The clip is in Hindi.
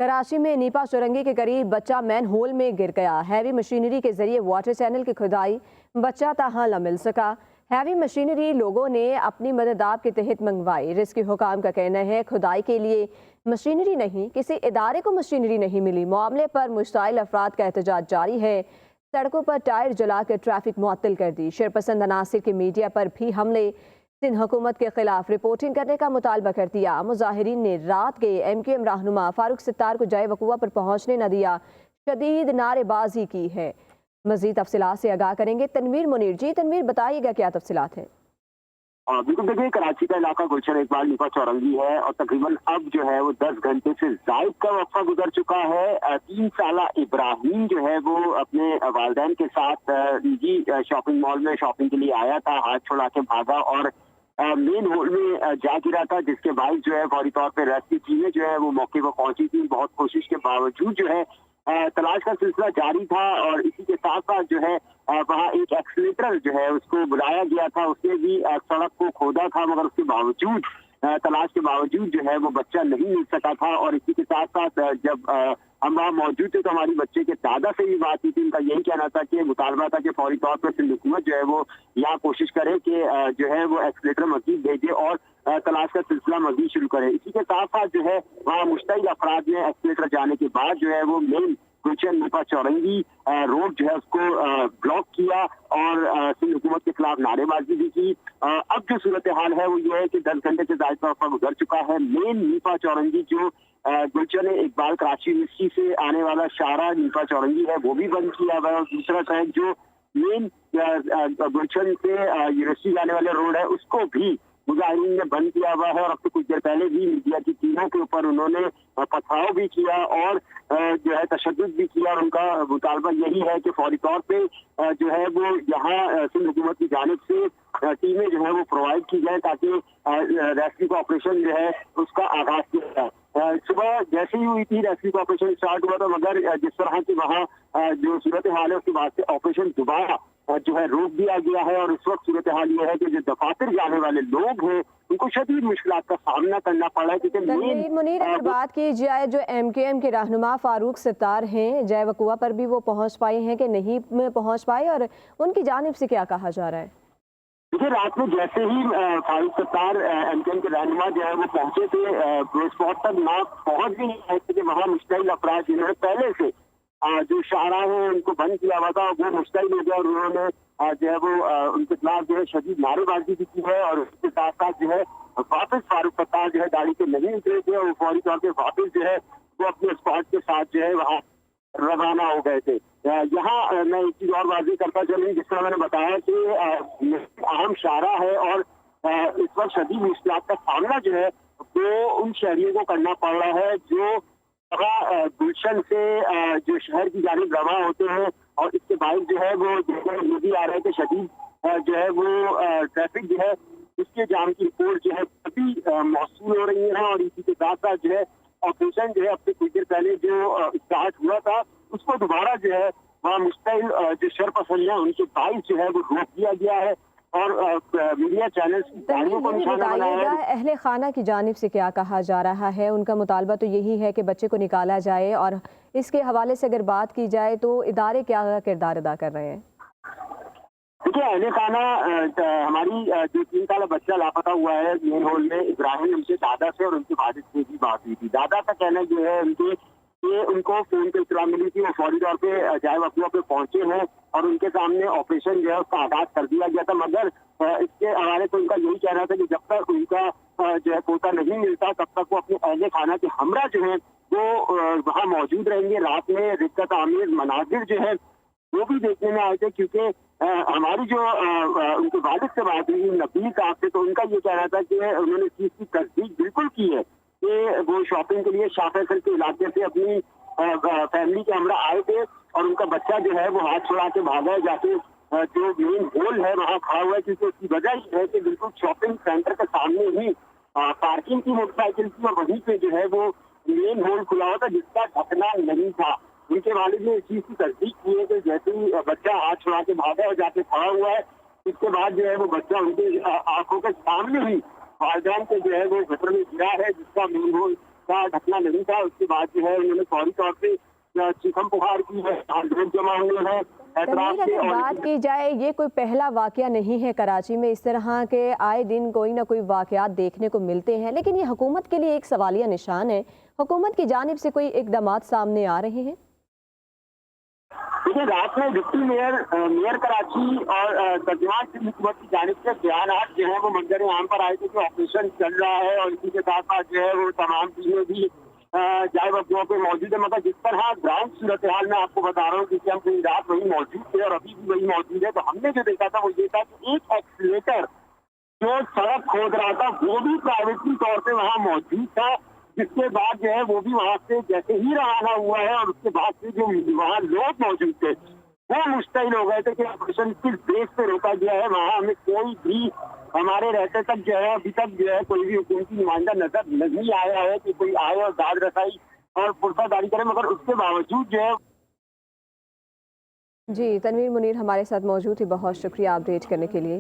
कराची में नीपा सुरंगी के करीब बच्चा मैन होल में गिर गया। हैवी मशीनरी के जरिए वाटर चैनल की खुदाई, बच्चा ताहां न मिल सका। हैवी मशीनरी लोगों ने अपनी मदद आप के तहत मंगवाई। रेस्क्यू हुकाम का कहना है खुदाई के लिए मशीनरी नहीं, किसी इदारे को मशीनरी नहीं मिली। मामले पर मुश्ताइल अफराद का एहतजाज जारी है। सड़कों पर टायर जलाकर ट्रैफिक मुअत्तल कर दी। शरपसंद अनासिर के मीडिया पर भी हमले, सिंध हुकूमत के खिलाफ रिपोर्टिंग करने का मुतालबा कर दिया। मुजाहिरीन ने रात के MQM रहनुमा फारूक सत्तार को जाए वकूआ पर पहुंचने न दिया, शदीद नारेबाजी की है। मजीद तफसीलात से आगाह करेंगे तनवीर मुनीर। जी तनवीर, बताइएगा क्या तफसीलात है। बिल्कुल, देखिए कराची का इलाका गुलशन इकबाल नीपा चौरंगी है और तकरीबन अब जो है वो 10 घंटे से जायद का वक्फा गुजर चुका है। 3 साला इब्राहिम जो है वो अपने वालिदैन के साथ निजी शॉपिंग मॉल में शॉपिंग के लिए आया था, हाथ छुड़ा के भागा और मेन होल में जा गिरा था, जिसके बाद जो है फौरी तौर पर रेस्क्यू टीमें जो है वो मौके पर पहुंची थी। बहुत कोशिश के बावजूद जो है तलाश का सिलसिला जारी था और इसी के साथ साथ जो है वहाँ एक एक्सीलेटर जो है उसको बुलाया गया था, उसने भी सड़क को खोदा था, मगर उसके बावजूद तलाश के बावजूद जो है वो बच्चा नहीं मिल सका था। और इसी के साथ साथ जब हम वहाँ मौजूद थे तो हमारी बच्चे के दादा से भी बात की थी। उनका यही कहना था कि मुतालबा था कि फौरी तौर पर सिंध हुकूमत जो है वो यहाँ कोशिश करे कि जो है वो एक्सीलेटर मजीद भेजे और तलाश का सिलसिला मजीद शुरू करे। इसी के साथ साथ जो है वहाँ मुश्तइल अफराद ने एक्सीलेटर जाने के बाद जो है वो मेन गुलशन नीपा चौरंगी रोड जो है उसको ब्लॉक किया और सिंध हुकूमत के खिलाफ नारेबाजी भी की। अब जो सूरत हाल है वो ये है कि 10 घंटे से ज्यादा वक्त गुजर चुका है। मेन नीपा चौरंगी जो गुलशन इकबाल कराची यूनिवर्सिटी से आने वाला शारा नीपा चौरंगी है वो भी बंद किया हुआ है और दूसरा ट्रैक जो मेन गुलशन से यूनिवर्सिटी जाने वाले रोड है उसको भी मुजाहिरीन ने बंद किया हुआ है। और अब तो कुछ देर पहले भी मीडिया की टीमों के ऊपर उन्होंने पथराव भी किया और जो है तशद्दुद भी किया और उनका मुतालबा यही है कि फौरी तौर पे जो है वो यहाँ सिंध हुकूमत की जानिब से टीमें जो है वो प्रोवाइड की जाए ताकि रेस्क्यू का ऑपरेशन जो है उसका आगाज किया जाए। सुबह जैसे ही हुई थी रेस्क्यू का ऑपरेशन स्टार्ट हुआ था, मगर जिस तरह की वहाँ जो सूरत हाल है उसके बाद से ऑपरेशन दोबारा जो है रोक दिया गया है। और इस वक्त सूरत हाल ये है कि जो दफातर जाने वाले लोग हैं उनको शदीद मुश्किलात का सामना करना पड़ा है। क्योंकि मुनीर, अगर बात की जाए जो MQM के रहनुमा फारूक सत्तार हैं, जय वकूआ पर भी वो पहुंच पाए हैं कि नहीं पहुंच पाए और उनकी जानिब से क्या कहा जा रहा है? देखिए, रात में जैसे ही फारूक सत्तार MQM के रहनुमा जो है वो पहुंचे थे स्पॉट तक ना पहुंच भी नहीं रहे थे। वहाँ मुश्तइल अफराद जिन्होंने पहले से जो शाहरा है उनको बंद किया हुआ था वो मुश्तइल हो गया और उन्होंने जो है वो उनके खिलाफ जो है शदीद नारेबाजी भी की है। और उसके साथ साथ जो है वापस फारूक सत्तार जो है गाड़ी से नहीं उतरे थे और फौरी तौर पर वापस जो है वो अपने स्क्वाड के साथ जो है वहाँ रवाना हो गए थे। यहाँ मैं एक चीज और वाज़ेह करता चलूँ, जिस तरह मैंने बताया कि अहम शाहरा है और इस वक्त शदीद मुश्किलात का सामना जो है वो उन शहरियों को करना पड़ रहा है जो गुलशन से जो शहर की जानिब रवा होते हैं। और इसके बाद जो है वो ये भी आ रहा है कि शदीद जो है वो ट्रैफिक जो है उसके जाम की रिपोर्ट जो है अभी मौसूल हो रही है। और इसी के साथ साथ जो है ऑपरेशन जो है अब से कुछ देर पहले जो स्टार्ट हुआ था उसको दोबारा जो है वहाँ मुश्तइल जो शरपसंद है उनके बाइस जो है वो रोक दिया गया है और मीडिया चैनल्स की गाड़ियों को निशाना बनाया है। अहले खाना की जानिब से क्या कहा जा रहा है? उनका मुतालबा तो यही है कि बच्चे को निकाला जाए और इसके हवाले से अगर बात की जाए तो इदारे क्या किरदार अदा कर रहे हैं? देखिए, अहले खाना हमारी जो 3 साल बच्चा लापता हुआ है मेन होल में इब्राहिम, उनके दादा से और उनके वालिद से भी बात हुई थी। दादा का कहना जो है उनके कि उनको फोन पे इत्तला मिली थी, वो फौरी तौर पे जाए वकूआ पे पहुंचे हैं और उनके सामने ऑपरेशन जो है उसका आगाज कर दिया गया था। मगर इसके हवाले से उनका यही कहना था कि जब तक उनका जो है कोटा नहीं मिलता तब तक वो अपने अहले खाना के हमरा जो है वो वहाँ मौजूद रहेंगे। रात में दिक्कत आमिर मनाजिर जो है वो भी देखने में आए थे, क्योंकि हमारी जो उनके वालिद से बात हुई नबील साहब से, तो उनका ये कहना था कि उन्होंने इस चीज़ की तस्दीक बिल्कुल की है कि वो शॉपिंग के लिए शाफेसर के इलाके से अपनी फैमिली के हमरा आए थे और उनका बच्चा जो है वो हाथ छुड़ा के भागा है, जाके जो मेन होल है वहाँ खड़ा हुआ है। क्योंकि उसकी वजह ये है कि बिल्कुल शॉपिंग सेंटर के सामने ही पार्किंग की मोटरसाइकिल थी और वहीं पे जो है वो मेन होल खुला हुआ था जिसका ढकना नहीं था। उनके वालिद ने इस चीज की तस्दीक की है कि जैसे ही बच्चा हाथ छुड़ा के भागा और जाके खड़ा हुआ है, इसके बाद जो है वो बच्चा उनके आंखों के सामने ही वालिदैन के जो है वो गटर में गिरा है, जिसका मेन होल था, ढकना नहीं था। उसके बाद जो है उन्होंने फौरी तौर पे चीखम पुकार की है, लोग जमा हुए हैं एतराफ तनवीर, के। अगर बात की जाए, ये कोई पहला वाकया नहीं है कराची में। इस तरह के आए दिन कोई ना कोई वाकयात देखने को मिलते हैं, लेकिन ये हुकूमत के लिए एक सवालिया निशान है। हुकूमत की जानिब से कोई इकदामात सामने आ रहे हैं? देखिए, रात में डिप्टी मेयर कराची और तर्जुमान सिंध हुकूमत की जानिब से बयानात जो है वो मंजर आम पर आए थे कि ऑपरेशन चल रहा है, और इसी के साथ साथ जो है वो तमाम चीजें भी जाए वक्तों पे मौजूद है। मगर जिस तरह ग्राउंड सूरत हाल में आपको बता रहा हूँ, क्योंकि हम पूरी रात वही मौजूद थे और अभी भी वही मौजूद है, तो हमने जो देखा था वो ये था कि एक एक्सीलेटर जो सड़क खोद रहा था वो भी प्राइवेटली तौर पे वहाँ मौजूद था। जिसके बाद जो है वो भी वहाँ से जैसे ही रवाना हुआ है, और उसके बाद से जो वहाँ लोग मौजूद थे वो मुश्तैल हो गए थे कि ऑपरेशन किस बेस पे रोका गया है। वहाँ हमें कोई भी हमारे रहते तक जो है अभी तक जो है कोई भी हुकूमती नुमाइंदा नजर नहीं आया है कि कोई आए और दाद रसाई और पुरसादारी करे। मगर उसके बावजूद जो है जी, तनवीर मुनीर हमारे साथ मौजूद थी, बहुत शुक्रिया अपडेट करने के लिए।